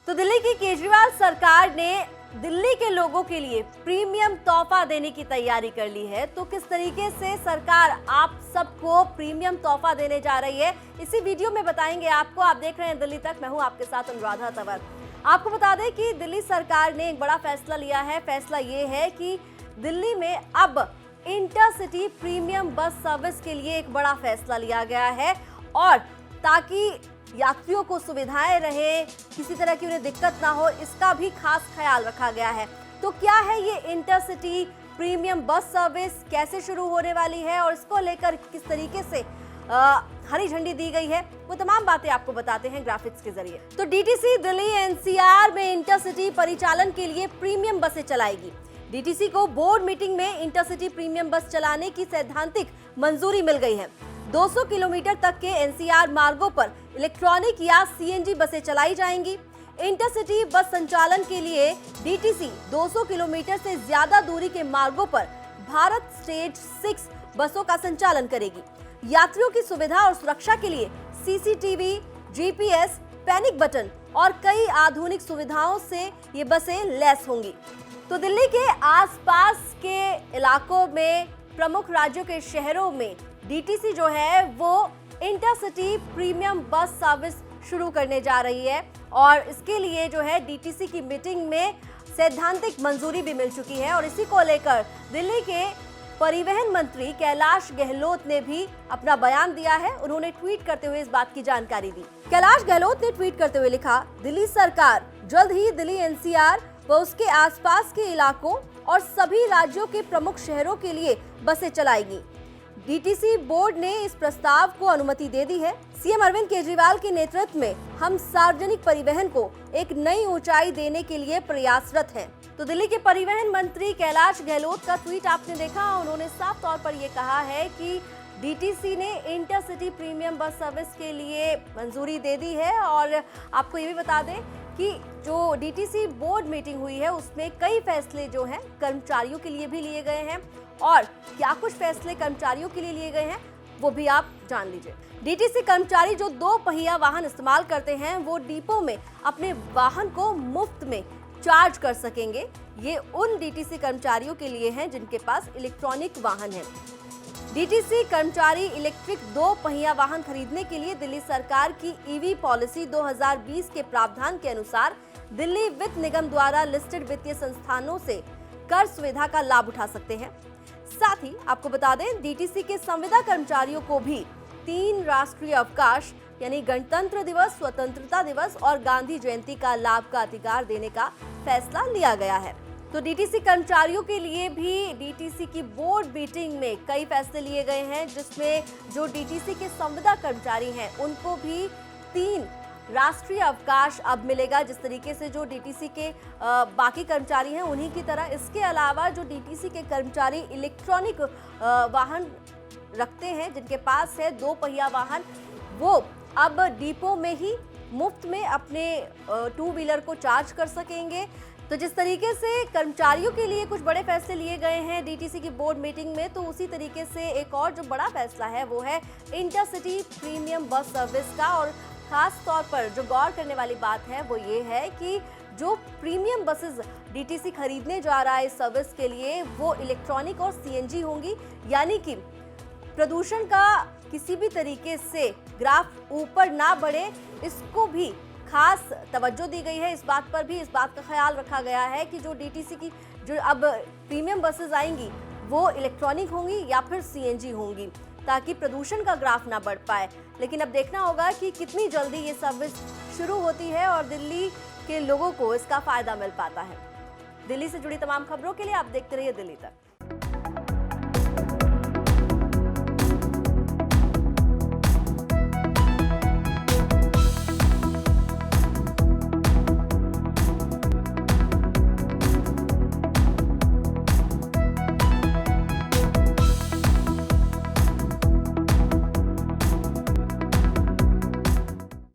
तो दिल्ली की केजरीवाल सरकार ने दिल्ली के लोगों के लिए प्रीमियम तोहफा देने की तैयारी कर ली है। तो किस तरीके से सरकार आप सबको प्रीमियम तोहफा देने जा रही है, इसी वीडियो में बताएंगे आपको। आप देख रहे हैं दिल्ली तक, मैं हूं आपके साथ अनुराधा तंवर। आपको बता दें कि दिल्ली सरकार ने एक बड़ा फैसला लिया है। फैसला ये है कि दिल्ली में अब इंटरसिटी प्रीमियम बस सर्विस के लिए एक बड़ा फैसला लिया गया है, और ताकि यात्रियों को सुविधाएं रहे, किसी तरह की उन्हें दिक्कत ना हो, इसका भी खास ख्याल रखा गया है। तो क्या है ये इंटरसिटी प्रीमियम बस सर्विस, कैसे शुरू होने वाली है और इसको लेकर किस तरीके से हरी झंडी दी गई है, वो तमाम बातें आपको बताते हैं ग्राफिक्स के जरिए। तो डीटीसी दिल्ली एनसीआर में इंटरसिटी परिचालन के लिए प्रीमियम बसें चलाएगी। डीटीसी को बोर्ड मीटिंग में इंटरसिटी प्रीमियम बस चलाने की सैद्धांतिक मंजूरी मिल गई है। 200 किलोमीटर तक के एनसीआर मार्गों पर इलेक्ट्रॉनिक या सीएनजी बसें चलाई जाएंगी। इंटरसिटी बस संचालन के लिए डीटीसी 200 किलोमीटर से ज्यादा दूरी के मार्गों पर भारत स्टेज 6 बसों का संचालन करेगी। यात्रियों की सुविधा और सुरक्षा के लिए सीसीटीवी, जीपीएस, पैनिक बटन और कई आधुनिक सुविधाओं से ये बसें लैस होंगी। तो दिल्ली के आसपास के इलाकों में, प्रमुख राज्यों के शहरों में डीटीसी जो है वो इंटरसिटी प्रीमियम बस सर्विस शुरू करने जा रही है, और इसके लिए जो है डीटीसी की मीटिंग में सैद्धांतिक मंजूरी भी मिल चुकी है। और इसी को लेकर दिल्ली के परिवहन मंत्री कैलाश गहलोत ने भी अपना बयान दिया है। उन्होंने ट्वीट करते हुए इस बात की जानकारी दी। कैलाश गहलोत ने ट्वीट करते हुए लिखा, दिल्ली सरकार जल्द ही दिल्ली एनसीआर व उसके आसपास के इलाकों और सभी राज्यों के प्रमुख शहरों के लिए बसें चलाएगी। डीटीसी बोर्ड ने इस प्रस्ताव को अनुमति दे दी है। सीएम अरविंद केजरीवाल के नेतृत्व में हम सार्वजनिक परिवहन को एक नई ऊंचाई देने के लिए प्रयासरत हैं। तो दिल्ली के परिवहन मंत्री कैलाश गहलोत का ट्वीट आपने देखा। उन्होंने साफ तौर पर यह कहा है कि डीटीसी ने इंटरसिटी प्रीमियम बस सर्विस के लिए मंजूरी दे दी है। और आपको ये भी बता दें कि जो डीटीसी बोर्ड मीटिंग हुई है उसमें कई फैसले जो हैं कर्मचारियों के लिए भी लिए गए हैं, और क्या कुछ फैसले कर्मचारियों के लिए लिए गए हैं वो भी आप जान लीजिए। डीटीसी कर्मचारी जो 2 पहिया वाहन इस्तेमाल करते हैं वो डिपो में अपने वाहन को मुफ्त में चार्ज कर सकेंगे। ये उन डीटीसी कर्मचारियों के लिए हैं जिनके पास इलेक्ट्रॉनिक वाहन है। डीटीसी कर्मचारी इलेक्ट्रिक 2 पहिया वाहन खरीदने के लिए दिल्ली सरकार की ईवी पॉलिसी 2020 के प्रावधान के अनुसार दिल्ली वित्त निगम द्वारा लिस्टेड वित्तीय संस्थानों से कर सुविधा का लाभ उठा सकते हैं। साथ ही आपको बता दें, डीटीसी के संविदा कर्मचारियों को भी 3 राष्ट्रीय अवकाश यानी गणतंत्र दिवस, स्वतंत्रता दिवस और गांधी जयंती का लाभ का अधिकार देने का फैसला लिया गया है। तो डीटीसी कर्मचारियों के लिए भी डीटीसी की बोर्ड मीटिंग में कई फैसले लिए गए हैं, जिसमें जो डीटीसी के संविदा कर्मचारी हैं उनको भी 3 राष्ट्रीय अवकाश अब मिलेगा, जिस तरीके से जो डीटीसी के बाकी कर्मचारी हैं उन्हीं की तरह। इसके अलावा जो डीटीसी के कर्मचारी इलेक्ट्रॉनिक वाहन रखते हैं, जिनके पास है 2 पहिया वाहन, वो अब डिपो में ही मुफ्त में अपने 2 व्हीलर को चार्ज कर सकेंगे। तो जिस तरीके से कर्मचारियों के लिए कुछ बड़े फैसले लिए गए हैं डीटीसी की बोर्ड मीटिंग में, तो उसी तरीके से एक और जो बड़ा फैसला है वो है इंटरसिटी प्रीमियम बस सर्विस का। और खास तौर पर जो गौर करने वाली बात है वो ये है कि जो प्रीमियम बसेस डीटीसी खरीदने जा रहा है इस सर्विस के लिए, वो इलेक्ट्रॉनिक और सीएनजी होंगी, यानी कि प्रदूषण का किसी भी तरीके से ग्राफ ऊपर ना बढ़े, इसको भी खास तवज्जो दी गई है। इस बात पर भी इस बात का ख्याल रखा गया है कि जो डीटीसी की जो अब प्रीमियम बसेस आएंगी वो इलेक्ट्रॉनिक होंगी या फिर सीएनजी होंगी, ताकि प्रदूषण का ग्राफ ना बढ़ पाए। लेकिन अब देखना होगा कि कितनी जल्दी ये सर्विस शुरू होती है और दिल्ली के लोगों को इसका फायदा मिल पाता है। दिल्ली से जुड़ी तमाम खबरों के लिए आप देखते रहिए दिल्ली तक।